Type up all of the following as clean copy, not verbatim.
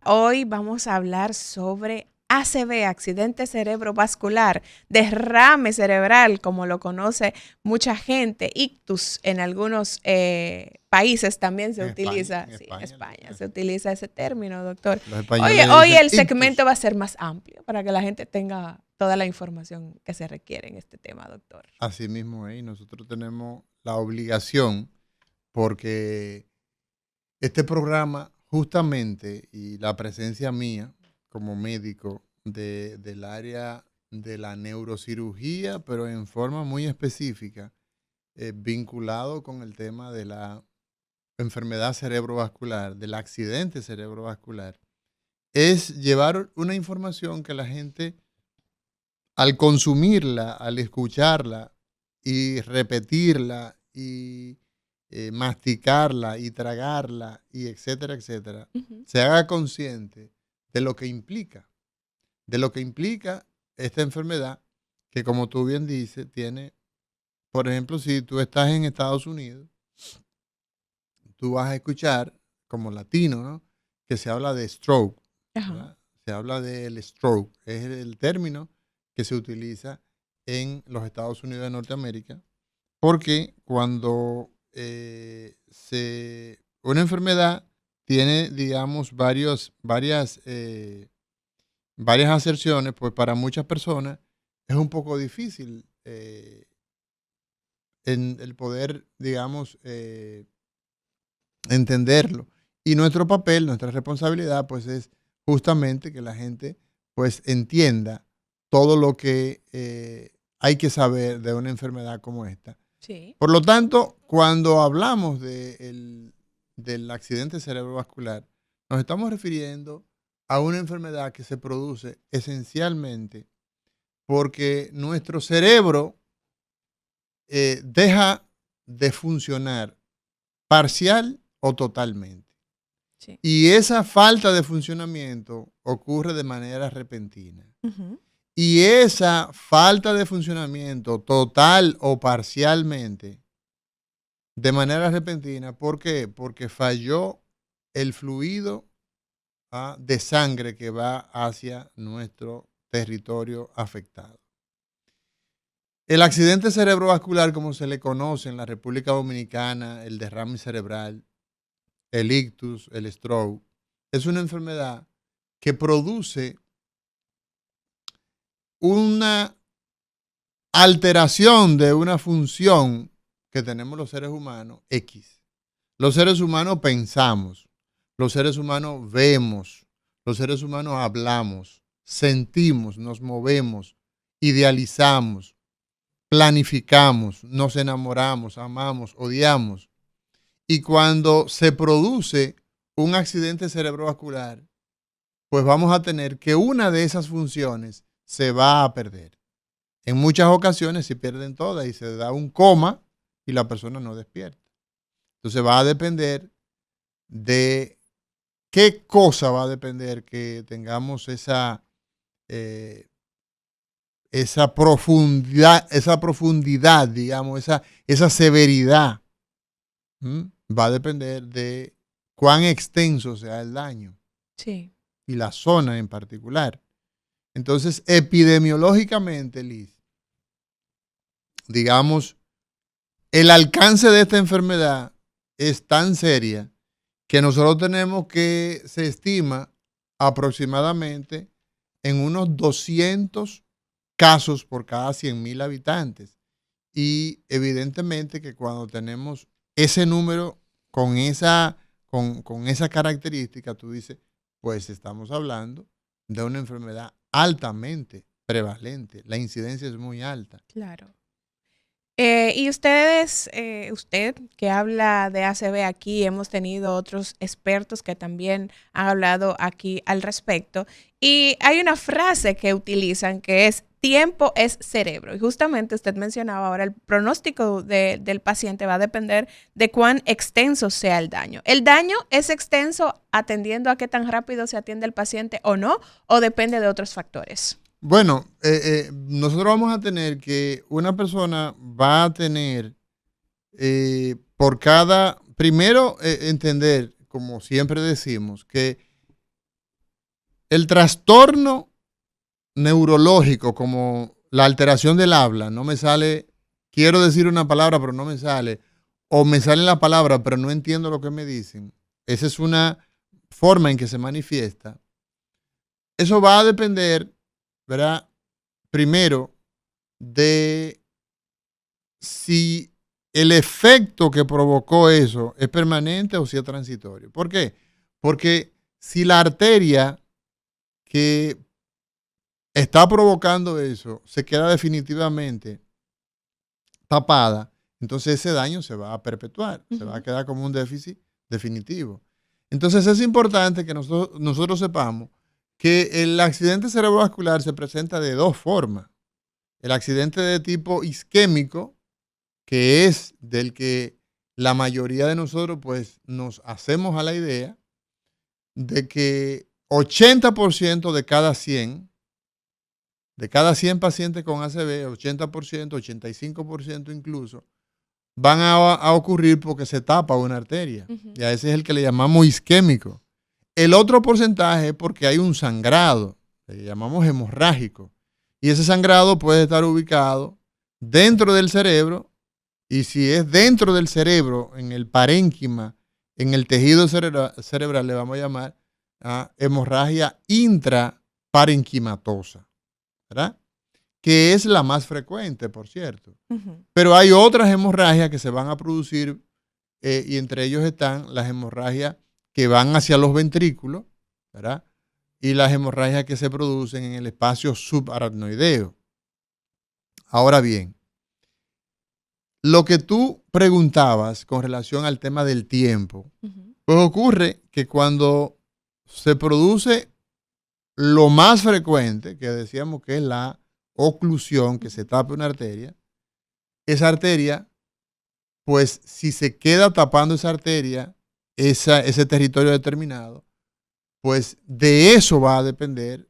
Hoy vamos a hablar sobre ACV, accidente cerebrovascular, derrame cerebral, como lo conoce mucha gente, ictus en algunos países también se utiliza, sí, en España se utiliza ese término, doctor. Los Hoy, españoles le hoy dicen el segmento ictus. va a ser más amplio para que la gente tenga toda la información que se requiere en este tema, doctor. Así mismo, nosotros tenemos la obligación porque este programa justamente y la presencia mía como médico del área de la neurocirugía, pero en forma muy específica, vinculado con el tema de la enfermedad cerebrovascular, del accidente cerebrovascular, es llevar una información que la gente al consumirla, al escucharla y repetirla y masticarla y tragarla y etcétera, etcétera, Ujú. se haga consciente de lo que implica esta enfermedad que, como tú bien dices, tiene, por ejemplo, si tú estás en Estados Unidos, tú vas a escuchar como latino, ¿no? Que se habla de stroke, Ajá. ¿verdad? Se habla del stroke, es el término que se utiliza en los Estados Unidos de Norteamérica, porque cuando una enfermedad tiene, digamos, varias aserciones, pues para muchas personas es un poco difícil en el poder, digamos, entenderlo. Y nuestro papel, nuestra responsabilidad, pues es justamente que la gente pues entienda todo lo que hay que saber de una enfermedad como esta. Sí. Por lo tanto, cuando hablamos del accidente cerebrovascular, nos estamos refiriendo a una enfermedad que se produce esencialmente porque nuestro cerebro deja de funcionar parcial o totalmente. Sí. Y esa falta de funcionamiento ocurre de manera repentina. Ujú. Y esa falta de funcionamiento total o parcialmente, de manera repentina, ¿por qué? Porque falló el fluido de sangre que va hacia nuestro territorio afectado. El accidente cerebrovascular, como se le conoce en la República Dominicana, el derrame cerebral, el ictus, el stroke, es una enfermedad que produce una alteración de una función que tenemos los seres humanos, X. Los seres humanos pensamos, los seres humanos vemos, los seres humanos hablamos, sentimos, nos movemos, idealizamos, planificamos, nos enamoramos, amamos, odiamos. Y cuando se produce un accidente cerebrovascular, pues vamos a tener que una de esas funciones se va a perder. En muchas ocasiones se pierden todas y se da un coma y la persona no despierta. Entonces va a depender de qué cosa va a depender que tengamos eh, esa profundidad, digamos, esa severidad. ¿Mm? Va a depender de cuán extenso sea el daño Sí. y la zona en particular. Entonces, epidemiológicamente, Liz, digamos, el alcance de esta enfermedad es tan seria que nosotros tenemos que, se estima aproximadamente en unos 200 casos por cada 100.000 habitantes. Y evidentemente que cuando tenemos ese número con esa característica, tú dices, pues estamos hablando de una enfermedad altamente prevalente. La incidencia es muy alta. Claro. Y ustedes, usted que habla de ACV aquí, hemos tenido otros expertos que también han hablado aquí al respecto. Y hay una frase que utilizan que es tiempo es cerebro. Y justamente usted mencionaba ahora el pronóstico del paciente va a depender de cuán extenso sea el daño. ¿El daño es extenso atendiendo a qué tan rápido se atiende el paciente o no? ¿O depende de otros factores? Bueno, nosotros vamos a tener que una persona va a tener primero entender, como siempre decimos, que el trastorno neurológico como la alteración del habla, no me sale, quiero decir una palabra pero no me sale, o me sale la palabra pero no entiendo lo que me dicen, esa es una forma en que se manifiesta. Eso va a depender, ¿verdad? Primero, de si el efecto que provocó eso es permanente o si es transitorio. ¿Por qué? Porque si la arteria que está provocando eso se queda definitivamente tapada, entonces ese daño se va a perpetuar, se va a quedar como un déficit definitivo. Entonces es importante que nosotros sepamos que el accidente cerebrovascular se presenta de dos formas. El accidente de tipo isquémico, que es del que la mayoría de nosotros pues nos hacemos a la idea de que 80% de cada 100 pacientes con ACV, 80%, 85% incluso, van a ocurrir porque se tapa una arteria. Y a ese es el que le llamamos isquémico. El otro porcentaje es porque hay un sangrado, que llamamos hemorrágico. Y ese sangrado puede estar ubicado dentro del cerebro, y si es dentro del cerebro, en el parénquima, en el tejido cerebral, le vamos a llamar hemorragia intraparenquimatosa, ¿verdad? Que es la más frecuente, por cierto. Pero hay otras hemorragias que se van a producir, y entre ellos están las hemorragias que van hacia los ventrículos, ¿verdad? Y las hemorragias que se producen en el espacio subaracnoideo. Ahora bien, lo que tú preguntabas con relación al tema del tiempo, pues ocurre que cuando se produce lo más frecuente, que decíamos que es la oclusión, que se tapa una arteria, esa arteria, pues si se queda tapando esa arteria, ese territorio determinado, pues de eso va a depender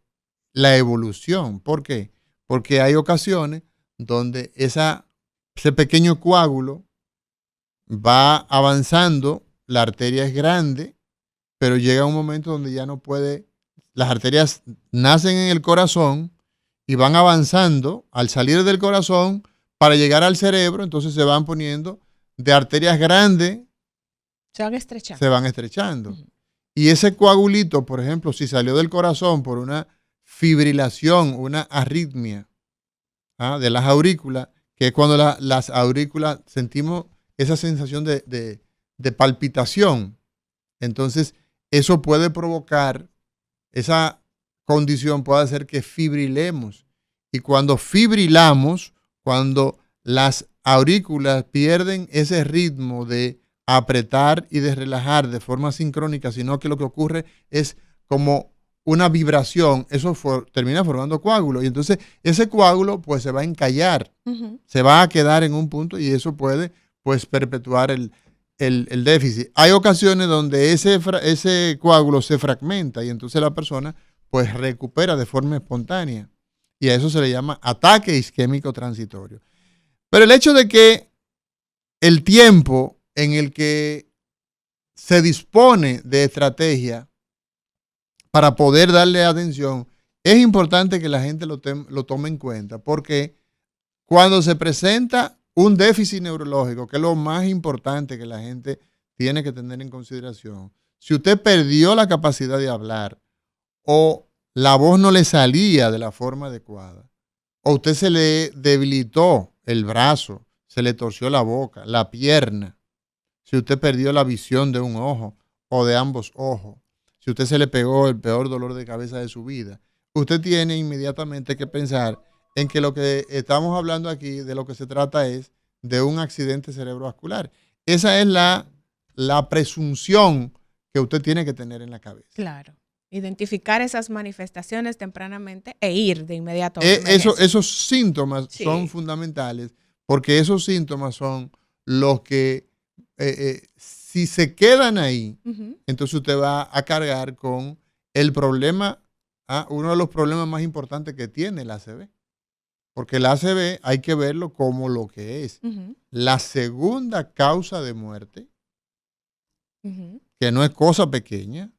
la evolución. ¿Por qué? Porque hay ocasiones donde ese pequeño coágulo va avanzando, la arteria es grande, pero llega un momento donde ya no puede, las arterias nacen en el corazón y van avanzando al salir del corazón para llegar al cerebro, entonces se van poniendo de arterias grandes, se van estrechando. Y ese coagulito, por ejemplo, si salió del corazón por una fibrilación, una arritmia de las aurículas, que es cuando las aurículas sentimos esa sensación de palpitación, entonces eso puede provocar, esa condición puede hacer que fibrilemos. Y cuando fibrilamos, cuando las aurículas pierden ese ritmo de apretar y de relajar de forma sincrónica, sino que lo que ocurre es como una vibración, eso termina formando coágulo. Y entonces ese coágulo pues se va a encallar, se va a quedar en un punto y eso puede pues perpetuar el déficit. Hay ocasiones donde ese coágulo se fragmenta y entonces la persona pues recupera de forma espontánea. Y a eso se le llama ataque isquémico transitorio. Pero el hecho de que el tiempo en el que se dispone de estrategia para poder darle atención, es importante que la gente lo tome en cuenta, porque cuando se presenta un déficit neurológico, que es lo más importante que la gente tiene que tener en consideración, si usted perdió la capacidad de hablar o la voz no le salía de la forma adecuada, o usted se le debilitó el brazo, se le torció la boca, la pierna, si usted perdió la visión de un ojo o de ambos ojos, si usted se le pegó el peor dolor de cabeza de su vida, usted tiene inmediatamente que pensar en que lo que estamos hablando aquí, de lo que se trata es de un accidente cerebrovascular. Esa es la presunción que usted tiene que tener en la cabeza. Claro. Identificar esas manifestaciones tempranamente e ir de inmediato. Esos síntomas son fundamentales, porque esos síntomas son los que, si se quedan ahí, entonces usted va a cargar con el problema, uno de los problemas más importantes que tiene el ACV. Porque el ACV hay que verlo como lo que es. La segunda causa de muerte, que no es cosa pequeña,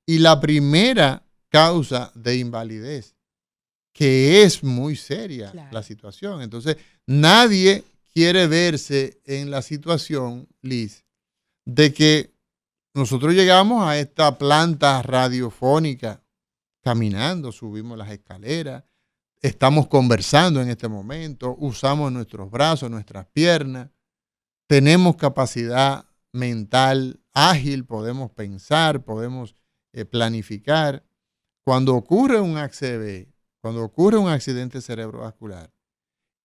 y la primera causa de invalidez, que es muy seria Claro. la situación. Entonces, nadie quiere verse en la situación, Liz, de que nosotros llegamos a esta planta radiofónica caminando, subimos las escaleras, estamos conversando en este momento, usamos nuestros brazos, nuestras piernas, tenemos capacidad mental ágil, podemos pensar, podemos planificar. Cuando ocurre un ACV, cuando ocurre un accidente cerebrovascular,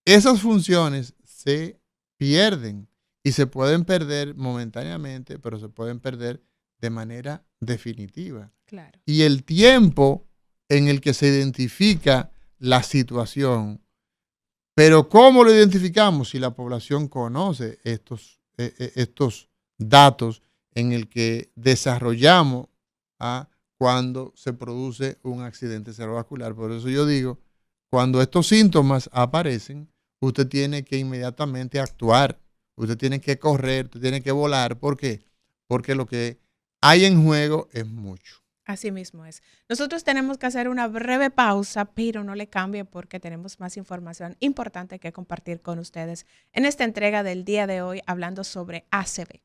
esas funciones se pierden y se pueden perder momentáneamente, pero se pueden perder de manera definitiva. Claro. Y el tiempo en el que se identifica la situación, pero ¿cómo lo identificamos? Si la población conoce estos datos en el que desarrollamos cuando se produce un accidente cerebrovascular. Por eso yo digo, cuando estos síntomas aparecen, usted tiene que inmediatamente actuar, usted tiene que correr, usted tiene que volar. ¿Por qué? Porque lo que hay en juego es mucho. Así mismo es. Nosotros tenemos que hacer una breve pausa, pero no le cambie porque tenemos más información importante que compartir con ustedes en esta entrega del día de hoy hablando sobre ACV.